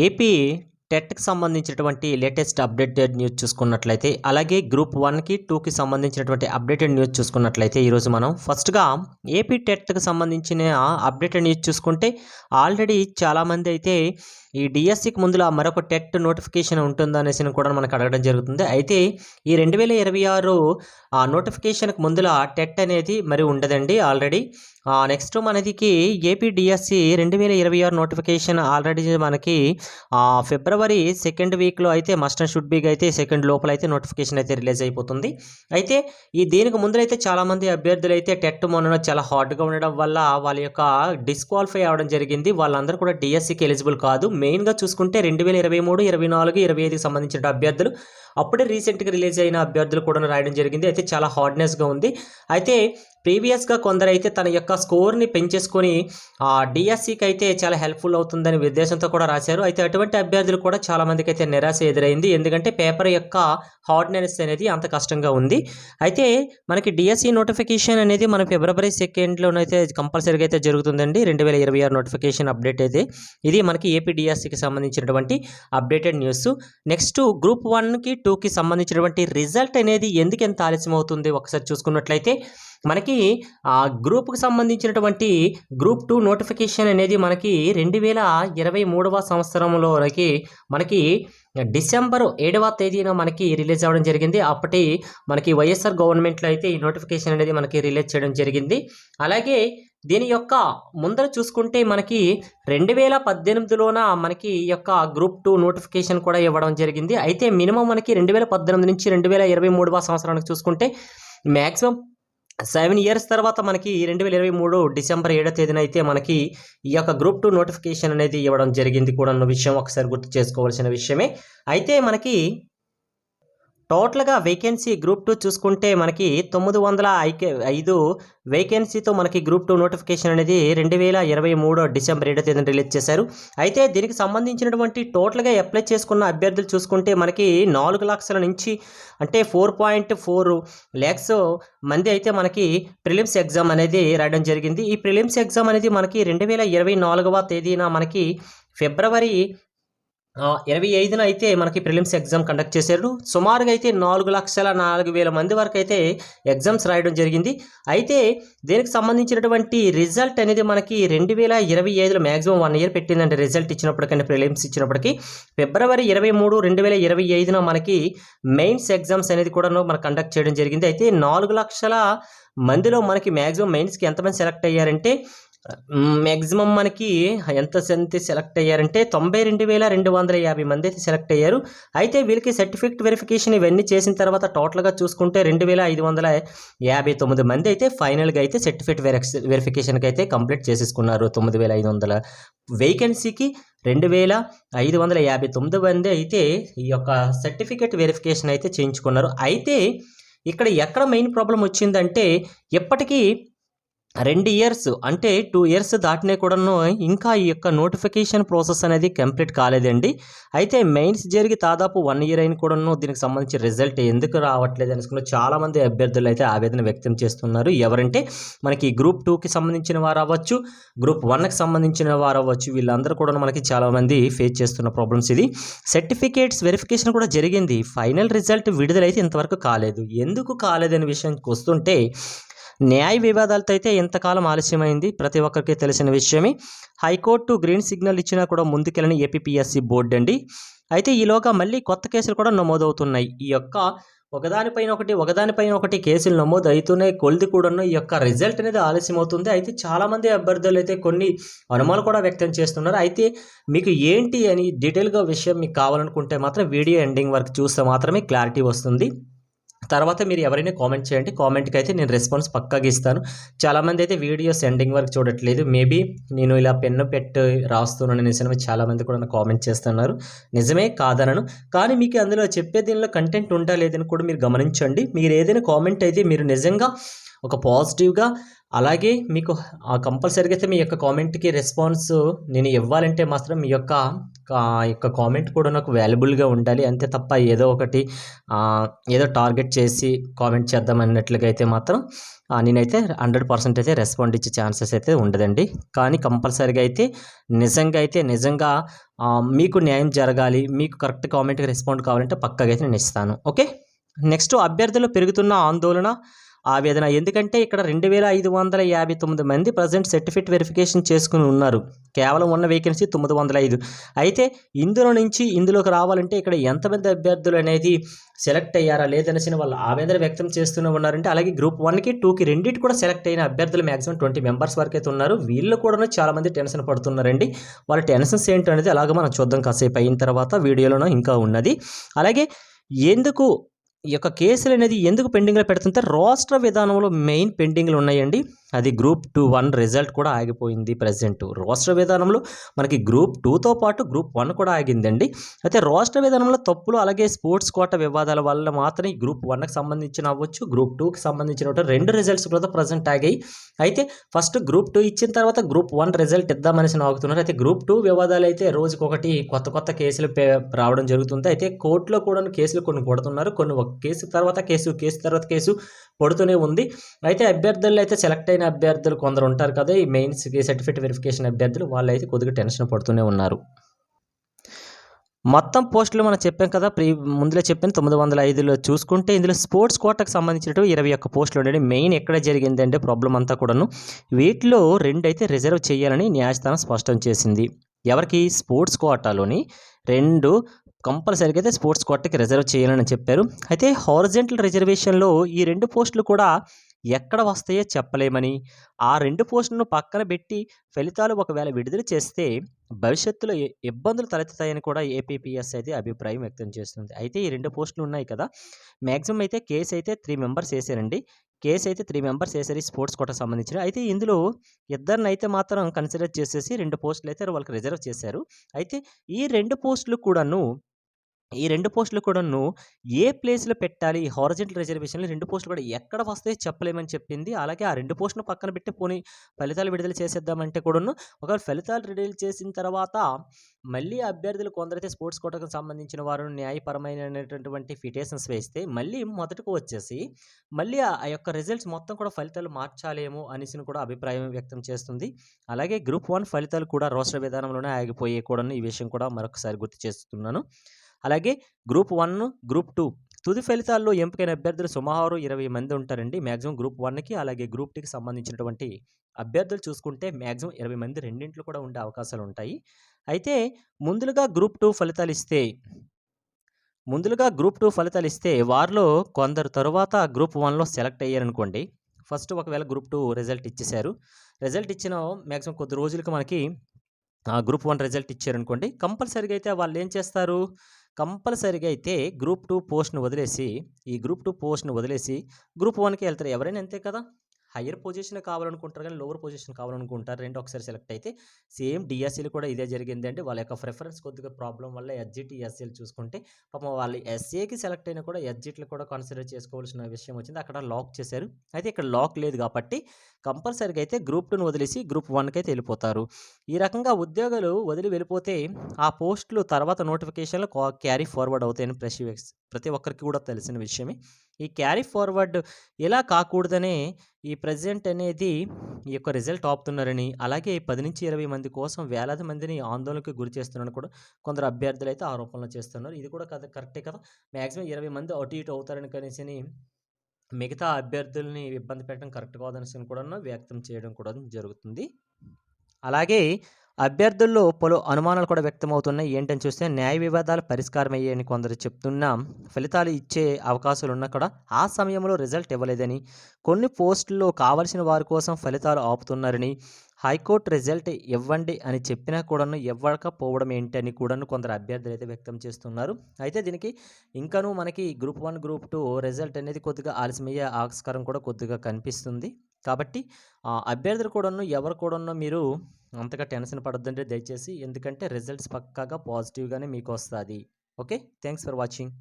AP టెట్‌కి సంబంధించినటువంటి latest updated news చూసుకున్నట్లయితే, అలాగే గ్రూప్ 1కి, 2కి సంబంధించినటువంటి అప్డేటెడ్ న్యూస్ చూసుకున్నట్లయితే, ఈరోజు మనం ఫస్ట్‌గా ఏపీ టెట్‌కి సంబంధించిన అప్డేటెడ్ న్యూస్ చూసుకుంటే, ఆల్రెడీ చాలామంది అయితే ఈ డిఎస్సికి ముందుల మరొక టెట్ నోటిఫికేషన్ ఉంటుందా అనేసి కూడా మనకు అడగడం జరుగుతుంది. అయితే ఈ 2026 నోటిఫికేషన్‌కి ముందుల టెట్ అనేది మరి ఉండదండి ఆల్రెడీ. నెక్స్ట్ మనదికి ఏపీ డిఎస్సి 2026 నోటిఫికేషన్ ఆల్రెడీ మనకి ఫిబ్రవరి సెకండ్ వీక్లో అయితే మస్ట్ అండ్ షుడ్ బీగా అయితే సెకండ్ లోపల అయితే నోటిఫికేషన్ అయితే రిలీజ్ అయిపోతుంది. అయితే దీనికి ముందరైతే చాలామంది అభ్యర్థులు అయితే టెట్ మొన్న చాలా హార్డ్గా ఉండడం వల్ల వాళ్ళ యొక్క డిస్క్వాలిఫై అవ్వడం జరిగింది. వాళ్ళందరూ కూడా డిఎస్సికి ఎలిజిబుల్ కాదు. మెయిన్గా చూసుకుంటే 2023, 24, 25కి సంబంధించిన అభ్యర్థులు, అప్పుడే రీసెంట్గా రిలీజ్ అయిన అభ్యర్థులు కూడా రాయడం జరిగింది. అయితే చాలా హార్డ్నెస్గా ఉంది. అయితే ప్రీవియస్గా కొందరైతే తన యొక్క స్కోర్ని పెంచేసుకొని డిఎస్సికి అయితే చాలా హెల్ప్ఫుల్ అవుతుందనే ఉద్దేశంతో కూడా రాశారు. అయితే అటువంటి అభ్యర్థులు కూడా చాలామందికి అయితే నిరాశ ఎదురైంది. ఎందుకంటే పేపర్ యొక్క హార్డ్నెస్ అనేది అంత కష్టంగా ఉంది. అయితే మనకి డిఎస్సి నోటిఫికేషన్ అనేది మన ఫిబ్రవరి 2లోనైతే కంపల్సరీగా అయితే జరుగుతుందండి. 2026 నోటిఫికేషన్ అప్డేట్ అయితే ఇది మనకి ఏపీ డిఎస్సికి సంబంధించినటువంటి అప్డేటెడ్ న్యూస్. నెక్స్ట్ గ్రూప్ 1కి, 2కి సంబంధించినటువంటి రిజల్ట్ అనేది ఎందుకు ఎంత ఆలస్యం అవుతుంది ఒకసారి చూసుకున్నట్లయితే, మనకి గ్రూప్కి సంబంధించినటువంటి గ్రూప్ 2 నోటిఫికేషన్ అనేది మనకి 2023వ సంవత్సరంలోకి మనకి డిసెంబర్ 7వ తేదీన మనకి రిలీజ్ అవ్వడం జరిగింది. అప్పటి మనకి వైఎస్ఆర్ గవర్నమెంట్లో అయితే ఈ నోటిఫికేషన్ అనేది మనకి రిలీజ్ చేయడం జరిగింది. అలాగే దీని యొక్క ముందర చూసుకుంటే మనకి 2018లోన మనకి ఈ యొక్క గ్రూప్ 2 నోటిఫికేషన్ కూడా ఇవ్వడం జరిగింది. అయితే మినిమం మనకి 2018 నుంచి 2023వ సంవత్సరానికి చూసుకుంటే మ్యాక్సిమం 7 ఇయర్స్ తర్వాత మనకి 2023 డిసెంబర్ 7వ తేదీన అయితే మనకి ఈ యొక్క గ్రూప్ 2 నోటిఫికేషన్ అనేది ఇవ్వడం జరిగింది కూడా అన్న విషయం ఒకసారి గుర్తు చేసుకోవాల్సిన విషయమే. అయితే మనకి టోటల్గా వేకెన్సీ గ్రూప్ 2 చూసుకుంటే మనకి 905 వేకెన్సీతో మనకి గ్రూప్ 2 నోటిఫికేషన్ అనేది 2023 డిసెంబర్ 7వ తేదీన రిలీజ్ చేశారు. అయితే దీనికి సంబంధించినటువంటి టోటల్గా అప్లై చేసుకున్న అభ్యర్థులు చూసుకుంటే మనకి 4 లక్షల నుంచి అంటే 4.4 lakhs మంది అయితే మనకి ప్రిలిమ్స్ ఎగ్జామ్ అనేది రాయడం జరిగింది. ఈ ప్రిలిమ్స్ ఎగ్జామ్ అనేది మనకి 2024వ తేదీన మనకి ఫిబ్రవరి 25న అయితే మనకి ప్రిలిమ్స్ ఎగ్జామ్ కండక్ట్ చేశారు. సుమారుగా అయితే 4,04,000 మంది వరకు అయితే ఎగ్జామ్స్ రాయడం జరిగింది. అయితే దీనికి సంబంధించినటువంటి రిజల్ట్ అనేది మనకి 2025లో మ్యాక్సిమం 1 year పెట్టిందంటే రిజల్ట్ ఇచ్చినప్పటికీ, ప్రిలిమ్స్ ఇచ్చినప్పటికీ ఫిబ్రవరి 23, 2025న మనకి మెయిన్స్ ఎగ్జామ్స్ అనేది కూడా మనకు కండక్ట్ చేయడం జరిగింది. అయితే 4 లక్షల మందిలో మనకి మ్యాక్సిమం మెయిన్స్కి ఎంతమంది సెలెక్ట్ అయ్యారంటే మ్యాక్సిమం మనకి ఎంత సెలెక్ట్ అయ్యారంటే 92,250 మంది అయితే సెలెక్ట్ అయ్యారు. అయితే వీళ్ళకి సర్టిఫికేట్ వెరిఫికేషన్ ఇవన్నీ చేసిన తర్వాత టోటల్గా చూసుకుంటే 2,559 మంది అయితే ఫైనల్గా అయితే సర్టిఫికేట్ వెరిఫికేషన్కి అయితే కంప్లీట్ చేసేసుకున్నారు. 9,500 వేకెన్సీకి 2,559 మంది అయితే ఈ యొక్క సర్టిఫికేట్ వెరిఫికేషన్ అయితే చేయించుకున్నారు. అయితే ఇక్కడ ఎక్కడ మెయిన్ ప్రాబ్లం వచ్చిందంటే, ఎప్పటికీ 2 years అంటే 2 years దాటినా కూడాను ఇంకా ఈ యొక్క నోటిఫికేషన్ ప్రాసెస్ అనేది కంప్లీట్ కాలేదండి. అయితే మెయిన్స్ జరిగి దాదాపు 1 year అయిన కూడాను దీనికి సంబంధించి రిజల్ట్ ఎందుకు రావట్లేదు అనుకున్న చాలామంది అభ్యర్థులు అయితే ఆవేదన వ్యక్తం చేస్తున్నారు. ఎవరంటే మనకి గ్రూప్ 2కి సంబంధించిన వారు అవ్వచ్చు, గ్రూప్ 1కి సంబంధించిన వారు అవ్వచ్చు, వీళ్ళందరూ కూడా మనకి చాలామంది ఫేస్ చేస్తున్న ప్రాబ్లమ్స్ ఇది. సర్టిఫికేట్స్ వెరిఫికేషన్ కూడా జరిగింది, ఫైనల్ రిజల్ట్ విడుదలైతే ఇంతవరకు కాలేదు. ఎందుకు కాలేదనే విషయానికి వస్తుంటే, న్యాయ వివాదాలతో అయితే ఎంతకాలం ఆలస్యమైంది ప్రతి ఒక్కరికి తెలిసిన విషయమే. హైకోర్టు గ్రీన్ సిగ్నల్ ఇచ్చినా కూడా ముందుకెళ్ళని ఏపీపీఎస్సీ బోర్డు అండి. అయితే ఈలోగా మళ్ళీ కొత్త కేసులు కూడా నమోదవుతున్నాయి. ఈ యొక్క ఒకదానిపైన ఒకటి కేసులు నమోదు అవుతూనే కొలిది కూడా ఈ యొక్క రిజల్ట్ అనేది ఆలస్యం అవుతుంది. అయితే చాలామంది అభ్యర్థులు అయితే కొన్ని అనుమానాలు కూడా వ్యక్తం చేస్తున్నారు. అయితే మీకు ఏంటి అని డీటెయిల్గా విషయం మీకు కావాలనుకుంటే మాత్రం వీడియో ఎండింగ్ వరకు చూస్తే మాత్రమే క్లారిటీ వస్తుంది. తర్వాత మీరు ఎవరైనా కామెంట్ చేయండి, కామెంట్కి అయితే నేను రెస్పాన్స్ పక్కాగా ఇస్తాను. చాలామంది అయితే వీడియోస్ ఎండింగ్ వరకు చూడట్లేదు. మేబీ నేను ఇలా పెన్ను పెట్టి రాస్తున్నాను అనేసి చాలామంది కూడా నాకు కామెంట్ చేస్తున్నారు. నిజమే కాదనను, కానీ మీకు అందులో చెప్పే దీనిలో కంటెంట్ ఉందా లేదని కూడా మీరు గమనించండి. మీరు ఏదైనా కామెంట్ అయితే మీరు నిజంగా ఒక పాజిటివ్‌గా అలాగే మీకు కంపల్సరీగా అయితే మీ యొక్క కామెంట్‌కి రెస్పాన్స్ నేను ఇవ్వాలంటే మాత్రం మీ యొక్క కామెంట్ కూడా నాకు వాల్యుబుల్‌గా ఉండాలి. అంతే తప్ప ఏదో ఒకటి ఏదో టార్గెట్ చేసి కామెంట్ చేద్దాం అన్నట్లుగా అయితే మాత్రం నేనైతే 100% అయితే రెస్పాండ్ ఇచ్చే ఛాన్సెస్ అయితే ఉండదండి. కానీ కంపల్సరీగా అయితే నిజంగా మీకు న్యాయం జరగాలి. మీకు కరెక్ట్ కామెంట్‌కి రెస్పాండ్ కావాలంటే పక్కాగా అయితే నేను ఇస్తాను. ఓకే. నెక్స్ట్ అభ్యర్థులు పెరుగుతున్న ఆందోళన ఆవేదన. ఎందుకంటే ఇక్కడ 2559 మంది ప్రజెంట్ సర్టిఫికేట్ వెరిఫికేషన్ చేసుకుని ఉన్నారు. కేవలం ఉన్న వేకెన్సీ 905. అయితే ఇందులోకి రావాలంటే ఇక్కడ ఎంతమంది అభ్యర్థులు అనేది సెలెక్ట్ అయ్యారా లేదనేసి వాళ్ళు ఆవేదన వ్యక్తం చేస్తూనే ఉన్నారంటే, అలాగే గ్రూప్ 1కి 2కి రెండింటి కూడా సెలెక్ట్ అయిన అభ్యర్థులు మాక్సిమం 20 మెంబర్స్ వరకు అయితే ఉన్నారు. వీళ్ళు కూడా చాలామంది టెన్షన్ పడుతున్నారండి. వాళ్ళ టెన్షన్స్ ఏంటనేది అలాగే మనం చూద్దాం కాసేపు అయిన తర్వాత. వీడియోలోనూ ఇంకా ఉన్నది. అలాగే ఎందుకు ఈ యొక్క కేసులు అనేది ఎందుకు పెండింగ్లో పెడుతుంటే రాష్ట్ర విధానంలో మెయిన్ పెండింగ్లు ఉన్నాయండి. అది గ్రూప్ 2-1 రిజల్ట్ కూడా ఆగిపోయింది ప్రజెంట్. రాష్ట్ర విధానంలో మనకి గ్రూప్ 2తో పాటు గ్రూప్ 1 కూడా ఆగిందండి. అయితే రాష్ట్ర విధానంలో తప్పులు అలాగే స్పోర్ట్స్ కోట వివాదాల వల్ల మాత్రం ఈ గ్రూప్ 1కి సంబంధించిన అవ్వచ్చు, గ్రూప్ 2కి సంబంధించిన 2 రిజల్ట్స్ కూడా ప్రజెంట్ ఆగాయి. అయితే ఫస్ట్ గ్రూప్ 2 ఇచ్చిన తర్వాత గ్రూప్ 1 రిజల్ట్ ఇద్దామనేసి ఆగుతున్నారు. అయితే గ్రూప్ 2 వివాదాలు అయితే రోజుకొకటి కొత్త కేసులు రావడం జరుగుతుంది. అయితే కోర్టులో కూడా కేసులు కొన్ని కొడుతున్నారు. కొన్ని ఒక కేసు తర్వాత కేసు పడుతూనే ఉంది. అయితే అభ్యర్థులు అయితే సెలెక్ట్ అయిన అభ్యర్థులు కొందరు ఉంటారు కదా, ఈ మెయిన్స్కి సర్టిఫికేట్ వెరిఫికేషన్ అభ్యర్థులు, వాళ్ళు అయితే కొద్దిగా టెన్షన్ పడుతూనే ఉన్నారు. మొత్తం పోస్టులు మనం చెప్పాం కదా, ముందులో చెప్పిన 905లో చూసుకుంటే ఇందులో స్పోర్ట్స్ కోటాకు సంబంధించినట్టు 21 పోస్టులు ఉండేవి. మెయిన్ ఎక్కడ జరిగిందంటే ప్రాబ్లం అంతా కూడాను వీటిలో 2 అయితే రిజర్వ్ చేయాలని న్యాయస్థానం స్పష్టం చేసింది. ఎవరికి? స్పోర్ట్స్ కోటాలోని 2 కంపల్సరీగా అయితే స్పోర్ట్స్ కోటాకి రిజర్వ్ చేయాలని చెప్పారు. అయితే హారిజంటల్ రిజర్వేషన్లో ఈ 2 పోస్టులు కూడా ఎక్కడ వస్తాయో చెప్పలేమని, ఆ 2 పోస్టులను పక్కన పెట్టి ఫలితాలు ఒకవేళ విడుదల చేస్తే భవిష్యత్తులో ఇబ్బందులు తలెత్తుతాయని కూడా ఏపీపీఎస్ అయితే అభిప్రాయం వ్యక్తం చేస్తుంది. అయితే ఈ 2 పోస్టులు ఉన్నాయి కదా, మ్యాక్సిమం అయితే కేసు అయితే 3 మెంబర్స్ వేసారండి. కేసు అయితే 3 మెంబర్స్ వేసారు ఈ స్పోర్ట్స్ కోటాకు సంబంధించిన. అయితే ఇందులో ఇద్దరిని అయితే మాత్రం కన్సిడర్ చేసేసి 2 పోస్టులు అయితే వాళ్ళకి రిజర్వ్ చేశారు. అయితే ఈ 2 పోస్టులు కూడాను ఏ ప్లేస్‌లో పెట్టాలి? హారిజంటల్ రిజర్వేషన్‌లో 2 పోస్టులు కూడా ఎక్కడ వస్తాయో చెప్పలేమని చెప్పింది. అలాగే ఆ 2 పోస్టులు పక్కన పెట్టి పోనీ ఫలితాలు విడుదల చేసేద్దామంటే కూడాను, ఒకవేళ ఫలితాలు విడుదల చేసిన తర్వాత మళ్ళీ అభ్యర్థులు కొందరైతే స్పోర్ట్స్ కోటాకు సంబంధించిన వారు న్యాయపరమైనటువంటి పిటిషన్స్ వేస్తే మళ్ళీ మొదటకు వచ్చేసి మళ్ళీ ఆ యొక్క రిజల్ట్స్ మొత్తం కూడా ఫలితాలు మార్చాలేమో అనేసి కూడా అభిప్రాయం వ్యక్తం చేస్తుంది. అలాగే గ్రూప్ 1 ఫలితాలు కూడా రాష్ట్ర విధానంలోనే ఆగిపోయాయి కూడాను. ఈ విషయం కూడా మరొకసారి గుర్తు చేస్తున్నాను. అలాగే గ్రూప్ 1, గ్రూప్ 2 తుది ఫలితాల్లో ఎంపికైన అభ్యర్థులు సుమారు 20 మంది ఉంటారండి. మ్యాక్సిమం గ్రూప్ 1కి అలాగే గ్రూప్ 2కి సంబంధించినటువంటి అభ్యర్థులు చూసుకుంటే మ్యాక్సిమం 20 మంది రెండింట్లో కూడా ఉండే అవకాశాలు ఉంటాయి. అయితే ముందులుగా గ్రూప్ 2 ఫలితాలు ఇస్తే వారిలో కొందరు తరువాత గ్రూప్ 1లో సెలెక్ట్ అయ్యారనుకోండి. ఫస్ట్ ఒకవేళ గ్రూప్ 2 రిజల్ట్ ఇచ్చేశారు. రిజల్ట్ ఇచ్చిన మ్యాక్సిమం కొద్ది రోజులకి మనకి గ్రూప్ 1 రిజల్ట్ ఇచ్చారనుకోండి. కంపల్సరీగా అయితే వాళ్ళు ఏం చేస్తారు? కంపల్సరీగా అయితే గ్రూప్ 2 పోస్ట్‌ని వదిలేసి గ్రూప్ 1కి వెళ్తారు. ఎవరైనా అంతే కదా! హైయర్ పొజిషన్ కావాలనుకుంటారు కానీ లోవర్ పొజిషన్ కావాలనుకుంటారు. 2 ఒకసారి సెలెక్ట్ అయితే సేమ్ డిఎస్సీలు కూడా ఇదే జరిగిందండి. వాళ్ళ యొక్క ప్రిఫరెన్స్ కొద్దిగా ప్రాబ్లం వల్ల ఎస్జిటి, ఎస్సీలు చూసుకుంటే పాపం వాళ్ళు ఎస్ఏకి సెలెక్ట్ అయినా కూడా ఎస్జిట్లు కూడా కన్సిడర్ చేసుకోవాల్సిన విషయం వచ్చింది. అక్కడ లాక్ చేశారు. అయితే ఇక్కడ లాక్ లేదు కాబట్టి కంపల్సరీగా అయితే గ్రూప్ 2ని వదిలేసి గ్రూప్ 1కి అయితే వెళ్ళిపోతారు. ఈ రకంగా ఉద్యోగాలు వదిలి వెళ్ళిపోతే ఆ పోస్టులు తర్వాత నోటిఫికేషన్లు క్యారీ ఫార్వర్డ్ అవుతాయని ప్రతి ఒక్కరికి కూడా తెలిసిన విషయమే. ఈ క్యారీ ఫార్వర్డ్ ఇలా కాకూడదనే ఈ ప్రెజెంట్ అనేది ఈ యొక్క రిజల్ట్ ఆపుతున్నారని, అలాగే 10-20 మంది కోసం వేలాది మందిని ఆందోళనకు గురి చేస్తున్నారని కూడా కొందరు అభ్యర్థులు అయితే ఆరోపణలు చేస్తున్నారు. ఇది కూడా కరెక్టే కదా! మ్యాక్సిమం 20 మంది అటు ఇటు అవుతారని కనేసి మిగతా అభ్యర్థుల్ని ఇబ్బంది పెట్టడం కరెక్ట్ కాదనేసి కూడా వ్యక్తం చేయడం కూడా జరుగుతుంది. అలాగే అభ్యర్థుల్లో పలు అనుమానాలు కూడా వ్యక్తమవుతున్నాయి. ఏంటని చూస్తే న్యాయ వివాదాలు పరిష్కారం అయ్యాయని కొందరు చెప్తున్నా ఫలితాలు ఇచ్చే అవకాశాలు ఉన్నా కూడా ఆ సమయంలో రిజల్ట్ ఇవ్వలేదని, కొన్ని పోస్టుల్లో కావలసిన వారి కోసం ఫలితాలు ఆపుతున్నారని, హైకోర్టు రిజల్ట్ ఇవ్వండి అని చెప్పినా కూడాను ఇవ్వకపోవడం ఏంటి అని కూడాను కొందరు అభ్యర్థులు అయితే వ్యక్తం చేస్తున్నారు. అయితే దీనికి ఇంకాను మనకి గ్రూప్ 1, గ్రూప్ 2 రిజల్ట్ అనేది కొద్దిగా ఆలస్యమయ్యే ఆస్కారం కూడా కొద్దిగా కనిపిస్తుంది. కాబట్టి అభ్యర్థులు కూడాను ఎవరు కూడాను మీరు అంతగా టెన్షన్ పడొద్దండి దయచేసి. ఎందుకంటే రిజల్ట్స్ పక్కాగా పాజిటివ్‌గానే మీకు వస్తది. ఓకే. Thanks for watching.